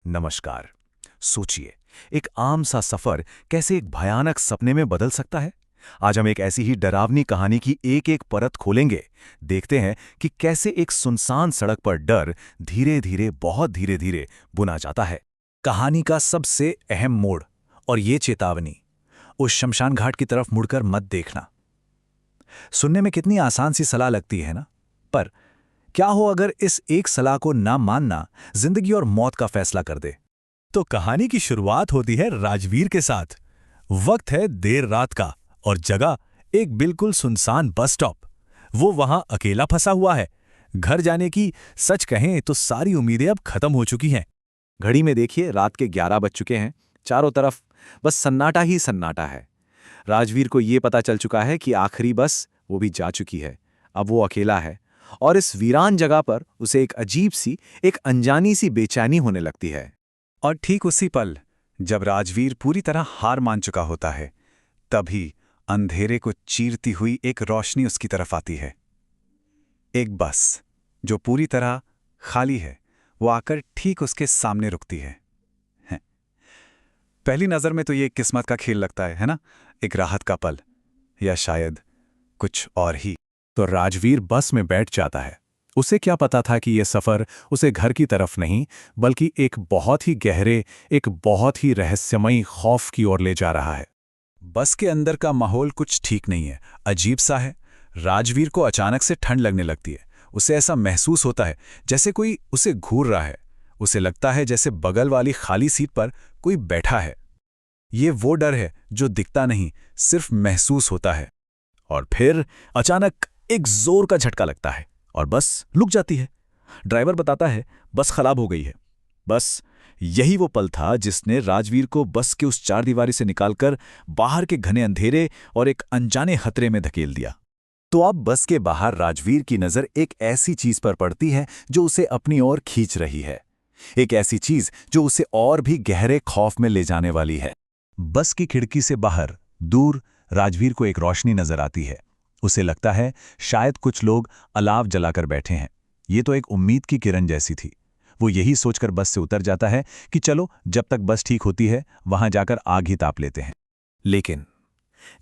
नमस्कार। सोचिए, एक आम सा सफर कैसे एक भयानक सपने में बदल सकता है। आज हम एक ऐसी ही डरावनी कहानी की एक एक परत खोलेंगे। देखते हैं कि कैसे एक सुनसान सड़क पर डर धीरे धीरे, बहुत धीरे धीरे बुना जाता है। कहानी का सबसे अहम मोड़ और ये चेतावनी, उस शमशान घाट की तरफ मुड़कर मत देखना। सुनने में कितनी आसान सी सलाह लगती है ना, पर क्या हो अगर इस एक सलाह को ना मानना जिंदगी और मौत का फैसला कर दे। तो कहानी की शुरुआत होती है राजवीर के साथ। वक्त है देर रात का और जगह एक बिल्कुल सुनसान बस स्टॉप। वो वहां अकेला फंसा हुआ है। घर जाने की, सच कहें तो सारी उम्मीदें अब खत्म हो चुकी हैं। घड़ी में देखिए, रात के 11 बज चुके हैं। चारों तरफ बस सन्नाटा ही सन्नाटा है। राजवीर को ये पता चल चुका है कि आखिरी बस वो भी जा चुकी है। अब वो अकेला है और इस वीरान जगह पर उसे एक अजीब सी, एक अनजानी सी बेचैनी होने लगती है। और ठीक उसी पल, जब राजवीर पूरी तरह हार मान चुका होता है, तभी अंधेरे को चीरती हुई एक रोशनी उसकी तरफ आती है। एक बस जो पूरी तरह खाली है, वो आकर ठीक उसके सामने रुकती है। पहली नजर में तो ये किस्मत का खेल लगता है ना? एक राहत का पल, या शायद कुछ और ही। तो राजवीर बस में बैठ जाता है। उसे क्या पता था कि यह सफर उसे घर की तरफ नहीं, बल्कि एक बहुत ही गहरे, एक बहुत ही रहस्यमयी खौफ की ओर ले जा रहा है। बस के अंदर का माहौल कुछ ठीक नहीं है, अजीब सा है। राजवीर को अचानक से ठंड लगने लगती है। उसे ऐसा महसूस होता है जैसे कोई उसे घूर रहा है। उसे लगता है जैसे बगल वाली खाली सीट पर कोई बैठा है। ये वो डर है जो दिखता नहीं, सिर्फ महसूस होता है। और फिर अचानक एक जोर का झटका लगता है और बस रुक जाती है। ड्राइवर बताता है बस खराब हो गई है। बस यही वो पल था जिसने राजवीर को बस के उस चारदीवारी से निकालकर बाहर के घने अंधेरे और एक अनजाने खतरे में धकेल दिया। तो अब बस के बाहर राजवीर की नजर एक ऐसी चीज पर पड़ती है जो उसे अपनी ओर खींच रही है। एक ऐसी चीज जो उसे और भी गहरे खौफ में ले जाने वाली है। बस की खिड़की से बाहर दूर राजवीर को एक रोशनी नजर आती है। उसे लगता है शायद कुछ लोग अलाव जलाकर बैठे हैं। ये तो एक उम्मीद की किरण जैसी थी। वो यही सोचकर बस से उतर जाता है कि चलो, जब तक बस ठीक होती है वहां जाकर आग ही ताप लेते हैं। लेकिन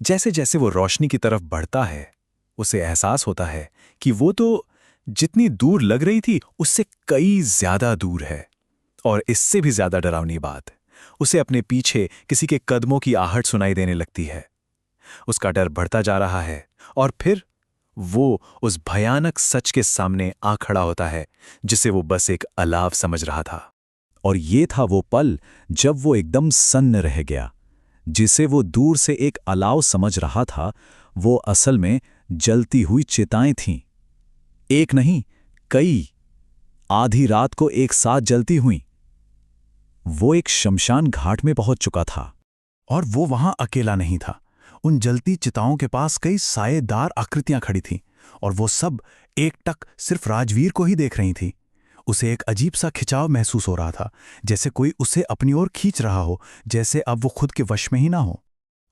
जैसे जैसे वो रोशनी की तरफ बढ़ता है, उसे एहसास होता है कि वो तो जितनी दूर लग रही थी उससे कई ज्यादा दूर है। और इससे भी ज्यादा डरावनी बात, उसे अपने पीछे किसी के कदमों की आहट सुनाई देने लगती है। उसका डर बढ़ता जा रहा है और फिर वो उस भयानक सच के सामने आ खड़ा होता है जिसे वो बस एक अलाव समझ रहा था। और ये था वो पल जब वो एकदम सन्न रह गया। जिसे वो दूर से एक अलाव समझ रहा था, वो असल में जलती हुई चिताएं थीं। एक नहीं, कई, आधी रात को एक साथ जलती हुई। वो एक शमशान घाट में पहुंच चुका था और वो वहां अकेला नहीं था। उन जलती चिताओं के पास कई सायेदार आकृतियां खड़ी थीं और वो सब एकटक सिर्फ राजवीर को ही देख रही थीं। उसे एक अजीब सा खिंचाव महसूस हो रहा था, जैसे कोई उसे अपनी ओर खींच रहा हो, जैसे अब वो खुद के वश में ही ना हो।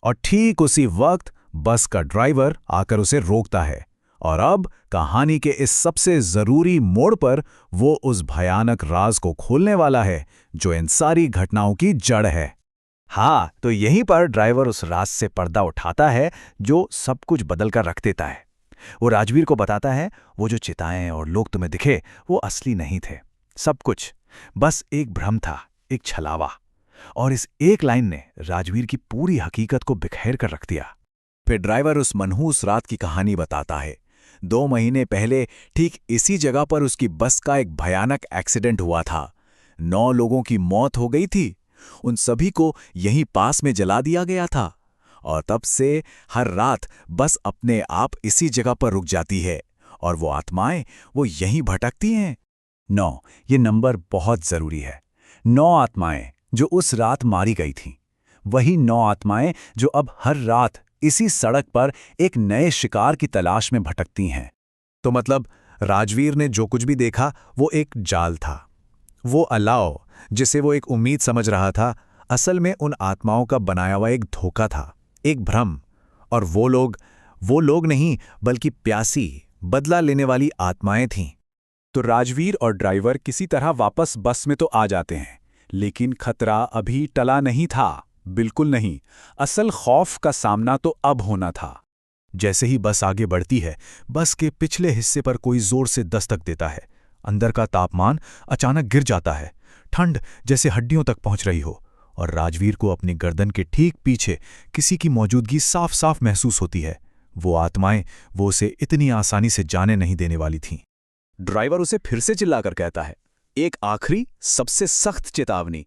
और ठीक उसी वक्त बस का ड्राइवर आकर उसे रोकता है। और अब कहानी के इस सबसे जरूरी मोड़ पर वो उस भयानक राज को खोलने वाला है जो इन सारी घटनाओं की जड़ है। हाँ, तो यहीं पर ड्राइवर उस राज से पर्दा उठाता है जो सब कुछ बदल कर रख देता है। वो राजवीर को बताता है वो जो चिताएं और लोग तुम्हें दिखे वो असली नहीं थे। सब कुछ बस एक भ्रम था, एक छलावा। और इस एक लाइन ने राजवीर की पूरी हकीकत को बिखेर कर रख दिया। फिर ड्राइवर उस मनहूस रात की कहानी बताता है। 2 महीने पहले ठीक इसी जगह पर उसकी बस का एक भयानक एक्सीडेंट हुआ था। 9 लोगों की मौत हो गई थी। उन सभी को यहीं पास में जला दिया गया था। और तब से हर रात बस अपने आप इसी जगह पर रुक जाती है और वो आत्माएं वो यहीं भटकती हैं। 9, ये नंबर बहुत जरूरी है। 9 आत्माएं जो उस रात मारी गई थीं। वही 9 आत्माएं जो अब हर रात इसी सड़क पर एक नए शिकार की तलाश में भटकती हैं। तो मतलब राजवीर ने जो कुछ भी देखा वो एक जाल था। वो अलाव जिसे वो एक उम्मीद समझ रहा था, असल में उन आत्माओं का बनाया हुआ एक धोखा था, एक भ्रम। और वो लोग नहीं, बल्कि प्यासी, बदला लेने वाली आत्माएं थीं। तो राजवीर और ड्राइवर किसी तरह वापस बस में तो आ जाते हैं, लेकिन खतरा अभी टला नहीं था, बिल्कुल नहीं। असल खौफ का सामना तो अब होना था। जैसे ही बस आगे बढ़ती है, बस के पिछले हिस्से पर कोई जोर से दस्तक देता है। अंदर का तापमान अचानक गिर जाता है। ठंड जैसे हड्डियों तक पहुंच रही हो, और राजवीर को अपनी गर्दन के ठीक पीछे किसी की मौजूदगी साफ साफ महसूस होती है। वो आत्माएं वो उसे इतनी आसानी से जाने नहीं देने वाली थीं। ड्राइवर उसे फिर से चिल्लाकर कहता है, एक आखिरी सबसे सख्त चेतावनी,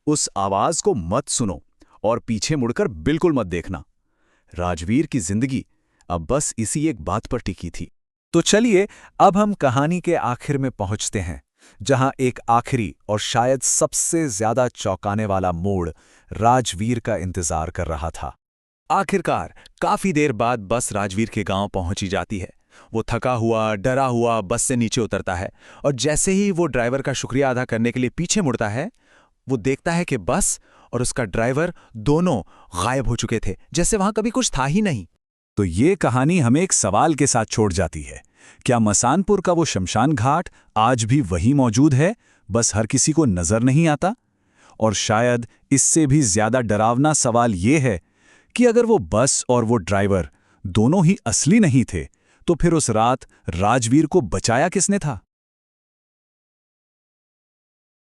उस आवाज को मत सुनो और पीछे मुड़कर बिल्कुल मत देखना। राजवीर की जिंदगी अब बस इसी एक बात पर टिकी थी। तो चलिए अब हम कहानी के आखिर में पहुंचते हैं, जहां एक आखिरी और शायद सबसे ज्यादा चौंकाने वाला मोड़ राजवीर का इंतजार कर रहा था। आखिरकार काफी देर बाद बस राजवीर के गांव पहुंची जाती है। वो थका हुआ, डरा हुआ बस से नीचे उतरता है, और जैसे ही वो ड्राइवर का शुक्रिया अदा करने के लिए पीछे मुड़ता है, वो देखता है कि बस और उसका ड्राइवर दोनों गायब हो चुके थे, जैसे वहां कभी कुछ था ही नहीं। तो ये कहानी हमें एक सवाल के साथ छोड़ जाती है। क्या मसानपुर का वो शमशान घाट आज भी वही मौजूद है, बस हर किसी को नजर नहीं आता? और शायद इससे भी ज्यादा डरावना सवाल ये है कि अगर वो बस और वो ड्राइवर दोनों ही असली नहीं थे, तो फिर उस रात राजवीर को बचाया किसने था?